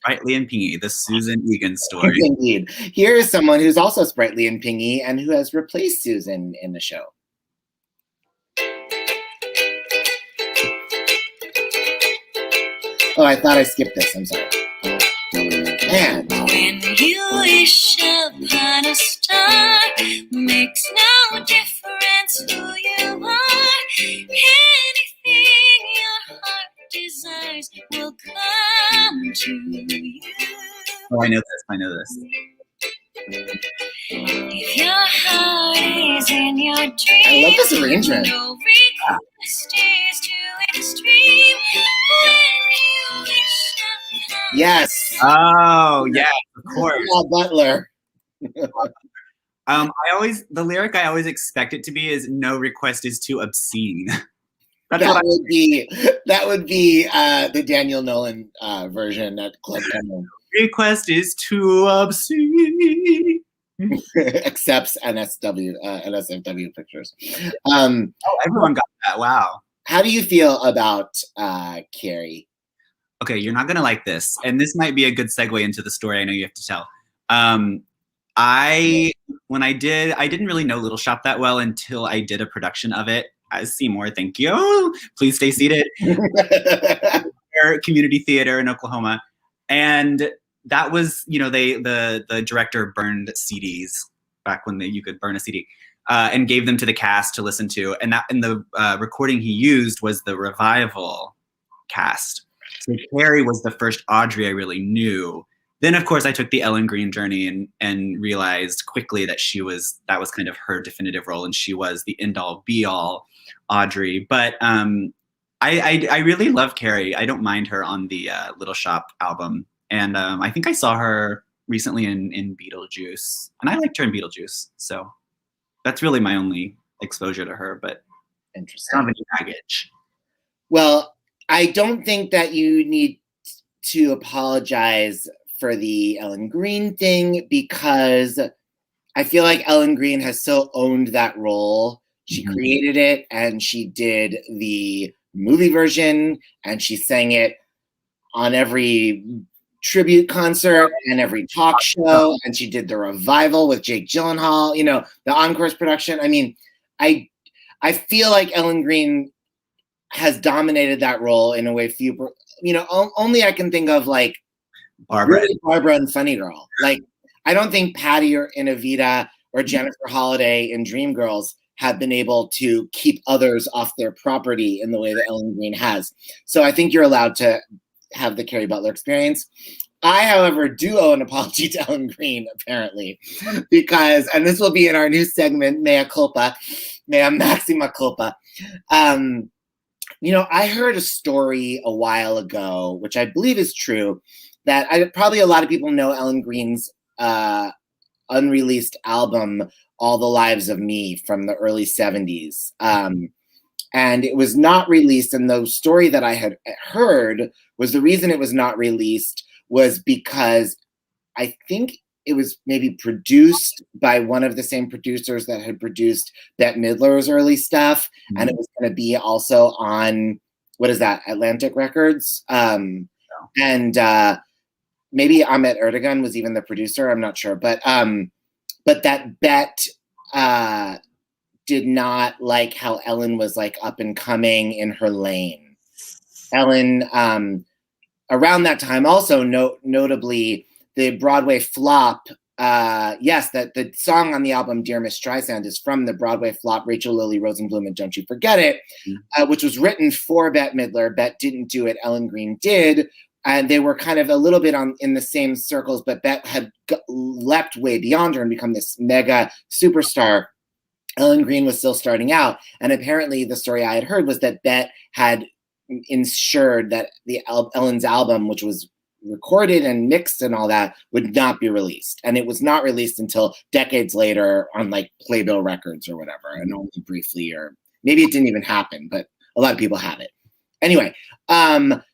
Sprightly and pingy, the Susan Egan story. Indeed. Here is someone who's also sprightly and pingy and who has replaced Susan in the show. Oh, I thought I skipped this. I'm sorry. And when you wish upon a star, makes no difference who you are. Anything your heart desires will come to you. Oh, I know this. If your heart is in your dream, I love this arrangement. No steers to extreme when you wish upon Yes. Oh, yeah, of course. Butler. The lyric I always expect it to be is "No request is too obscene." That would be the Daniel Nolen version at Club Penguin. Request is too obscene. Accepts NSFW pictures. Everyone got that. Wow. How do you feel about Carrie? Okay, you're not gonna like this, and this might be a good segue into the story I know you have to tell. I didn't really know Little Shop that well until I did a production of it as Seymour. Thank you. Please stay seated. Community theater in Oklahoma, and that was, the director burned CDs back when you could burn a CD, and gave them to the cast to listen to, and the recording he used was the revival cast. So Carrie was the first Audrey I really knew. Then, of course, I took the Ellen Green journey and realized quickly that that was kind of her definitive role, and she was the end-all, be-all Audrey. But I really love Carrie. I don't mind her on the Little Shop album. And I think I saw her recently in Beetlejuice, and I liked her in Beetlejuice. So that's really my only exposure to her, but interesting. Not any baggage. Well, I don't think that you need to apologize for the Ellen Green thing, because I feel like Ellen Green has so owned that role. She created it, and she did the movie version, and she sang it on every tribute concert and every talk show, and she did the revival with Jake Gyllenhaal, the Encore's production. I mean, I feel like Ellen Green has dominated that role in a way only I can think of, like Barbara and Funny Girl. Like, I don't think Patty or in Evita or Jennifer Holliday in Dreamgirls have been able to keep others off their property in the way that Ellen Green has. So I think you're allowed to have the Carrie Butler experience. I, however, do owe an apology to Ellen Green, apparently, because, and this will be in our new segment, Mea Culpa, Mea Maxima Culpa. I heard a story a while ago, which I believe is true, that probably a lot of people know Ellen Green's unreleased album, All the Lives of Me, from the early 70s. And it was not released. And the story that I had heard was the reason it was not released was because I think it was maybe produced by one of the same producers that had produced Bette Midler's early stuff. Mm-hmm. And it was going to be also on, Atlantic Records. And maybe Ahmet Erdogan was even the producer. I'm not sure. But that Bette did not like how Ellen was like up and coming in her lane. Ellen, around that time, also notably, the Broadway flop. That the song on the album "Dear Miss Streisand" is from the Broadway flop "Rachel Lily Rosenblum" and "Don't You Forget It," which was written for Bette Midler. Bette didn't do it; Ellen Green did, and they were kind of a little bit in the same circles. But Bette had leapt way beyond her and become this mega superstar. Ellen Green was still starting out, and apparently the story I had heard was that Bette had ensured that Ellen's album, which was recorded and mixed and all that, would not be released. And it was not released until decades later on like Playbill Records or whatever, and only briefly, or maybe it didn't even happen, but a lot of people have it. Anyway, friend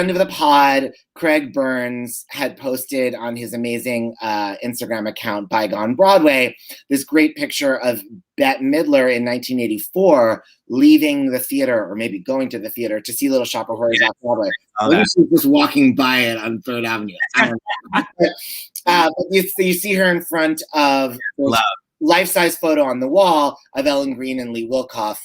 of the pod, Craig Burns, had posted on his amazing Instagram account, Bygone Broadway, this great picture of Bette Midler in 1984 leaving the theater, or maybe going to the theater to see Little Shop of Horrors off Broadway. Maybe she was just walking by it on 3rd Avenue. I don't know. But you see her in front of life-size photo on the wall of Ellen Green and Lee Wilkoff,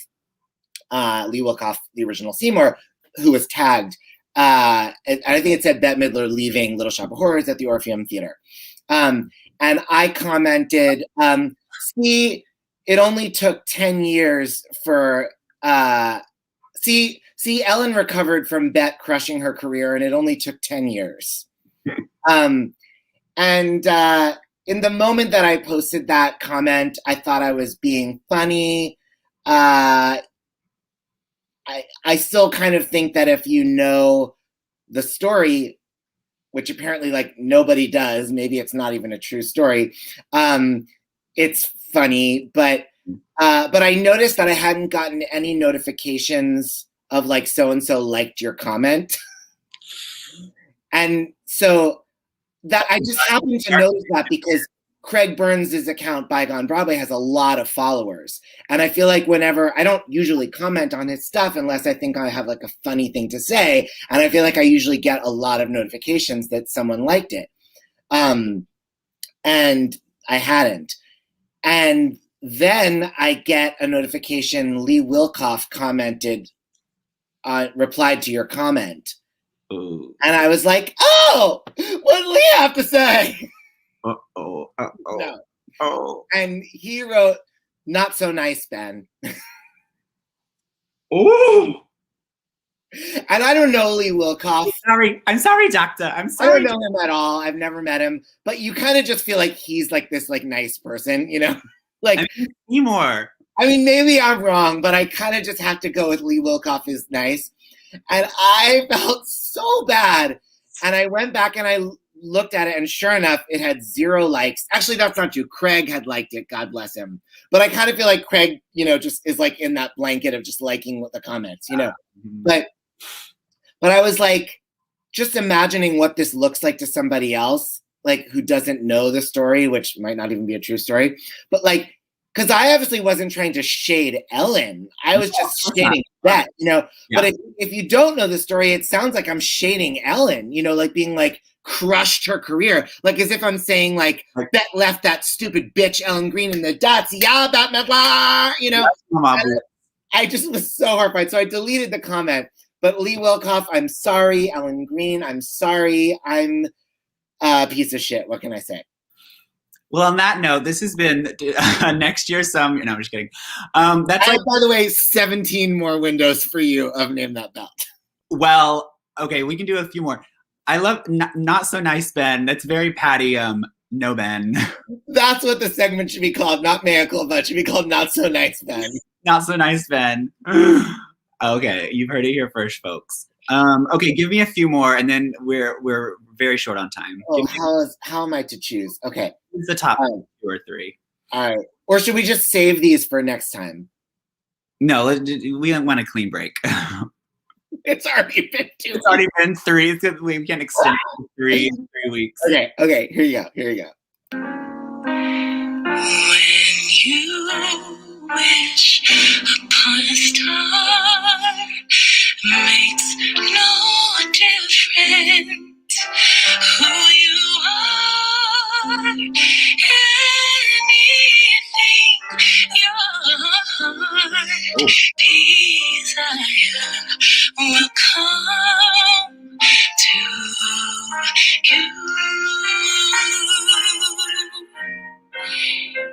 the original Seymour, who was tagged. And I think it said Bette Midler leaving Little Shop of Horrors at the Orpheum Theater. And I commented, see, it only took 10 years for, see, Ellen recovered from Bette crushing her career, and it only took 10 years. And in the moment that I posted that comment, I thought I was being funny. I still kind of think that if you know the story, which apparently like nobody does, maybe it's not even a true story, it's funny, but I noticed that I hadn't gotten any notifications of like so-and-so liked your comment. And so that I just happened to notice that because Craig Burns' account, Bygone Broadway, has a lot of followers. And I feel like whenever, I don't usually comment on his stuff unless I think I have like a funny thing to say. And I feel like I usually get a lot of notifications that someone liked it. And I hadn't. And then I get a notification, Lee Wilkoff replied to your comment. Ooh. And I was like, oh, what did Lee have to say? Uh-oh. No. Oh. And he wrote, not so nice, Ben. Ooh. And I don't know Lee Wilkoff. I'm sorry, doctor. I'm I sorry. don't know him at all. I've never met him. But you kind of just feel like he's like this like nice person, you know? Like, Seymour. I mean, maybe I'm wrong, but I kind of just have to go with Lee Wilkoff is nice. And I felt so bad. And I went back and I looked at it, and sure enough, it had 0 likes. Actually, that's not true. Craig had liked it. God bless him. But I kind of feel like Craig, you know, just is like in that blanket of just liking the comments, you know. But I was like, just imagining what this looks like to somebody else, like who doesn't know the story, which might not even be a true story. But like, because I obviously wasn't trying to shade Ellen. I was just shading Bette, you know. Yeah. But if you don't know the story, it sounds like I'm shading Ellen, you know, like being like crushed her career. Like as if I'm saying like Bette left that stupid bitch Ellen Green in the dust. Yeah, that, you know. I just was so horrified. So I deleted the comment. But Lee Wilkoff, I'm sorry. Ellen Green, I'm sorry. I'm a piece of shit. What can I say? Well, on that note, this has been next year. No, I'm just kidding. That's like, by the way, 17 more windows for you of Name That Belt. Well, okay, we can do a few more. I love Not So Nice Ben. That's very Patty. No Ben. That's what the segment should be called. Not Mea Culpa. It should be called Not So Nice Ben. Not So Nice Ben. Okay, you've heard it here first, folks. Okay, give me a few more, and then we're very short on time. Oh, how am I to choose? Okay, it's the top 2 or 3. All right, or should we just save these for next time? No, we don't want a clean break. It's already been 2. It's already been 3. We can extend it to 3 weeks. Okay. Here you go. When you wish upon a star, makes no difference who you are. Anything your heart desire will come to you.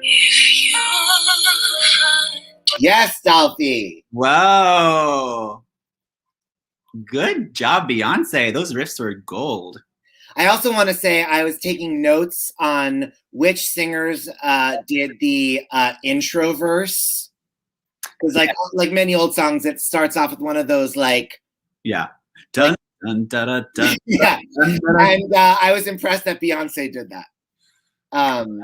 If your heart. Yes, Dolphy. Whoa. Good job, Beyonce. Those riffs were gold. I also want to say I was taking notes on which singers did the intro verse. Because like many old songs, it starts off with one of those like... Yeah. Dun, dun, dun, dun, dun, yeah. Dun, dun, dun. And I was impressed that Beyonce did that.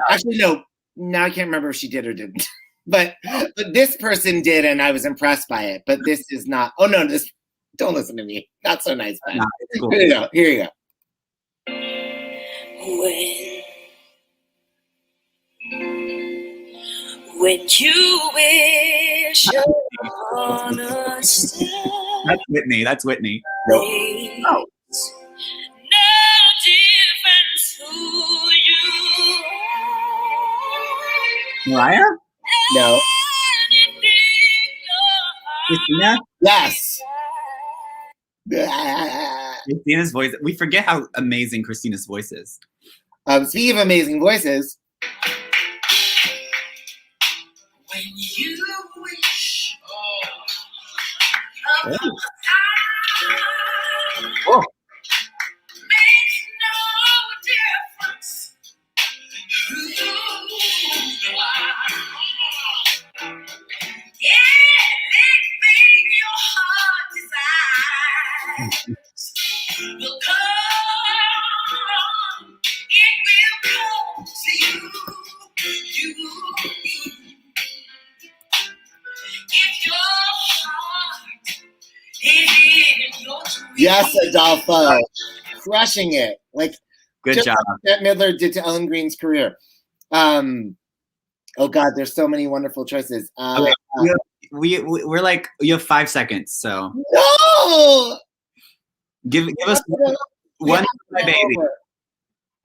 Actually, no. Now I can't remember if she did or didn't. But this person did, and I was impressed by it. But this is not... Oh, no, don't listen to me. Not so nice, man. No, cool. Here you go. When you wish on a star. That's Whitney. Nope. Oh. No difference who you are. Mariah? No. Christina? Yes. Christina's voice. We forget how amazing Christina's voice is. Speaking of amazing voices. When you wish Oh. oh. Makes no difference who you are. will come. It will come to you. If your heart is in your dreams. Yes, Adolfo. Crushing it. Like, Good just job. like Bette Midler did to Ellen Green's career. Oh God, there's so many wonderful choices. Okay. We're like, you have 5 seconds, so No! give us one my baby.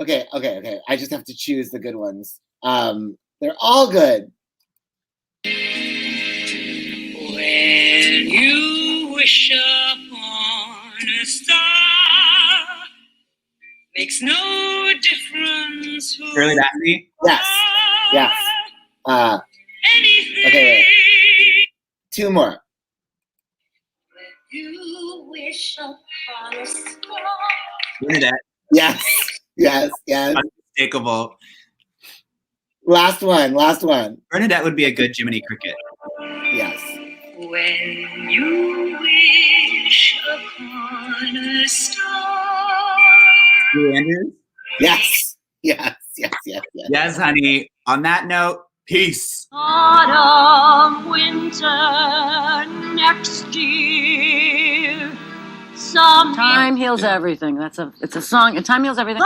Okay. I just have to choose the good ones. They're all good. When you wish upon a star, makes no difference who Shirley Bassey. Yes. anything. Okay, wait. 2 more. You wish upon a star. Bernadette. Yes. Unmistakable. Last one. Bernadette would be a good Jiminy Cricket. Yes. When you wish upon a star. Julie Andrews? Yes. Yes, honey. On that note, peace. Autumn, winter, next year. Time heals everything. It's a song. Time heals everything.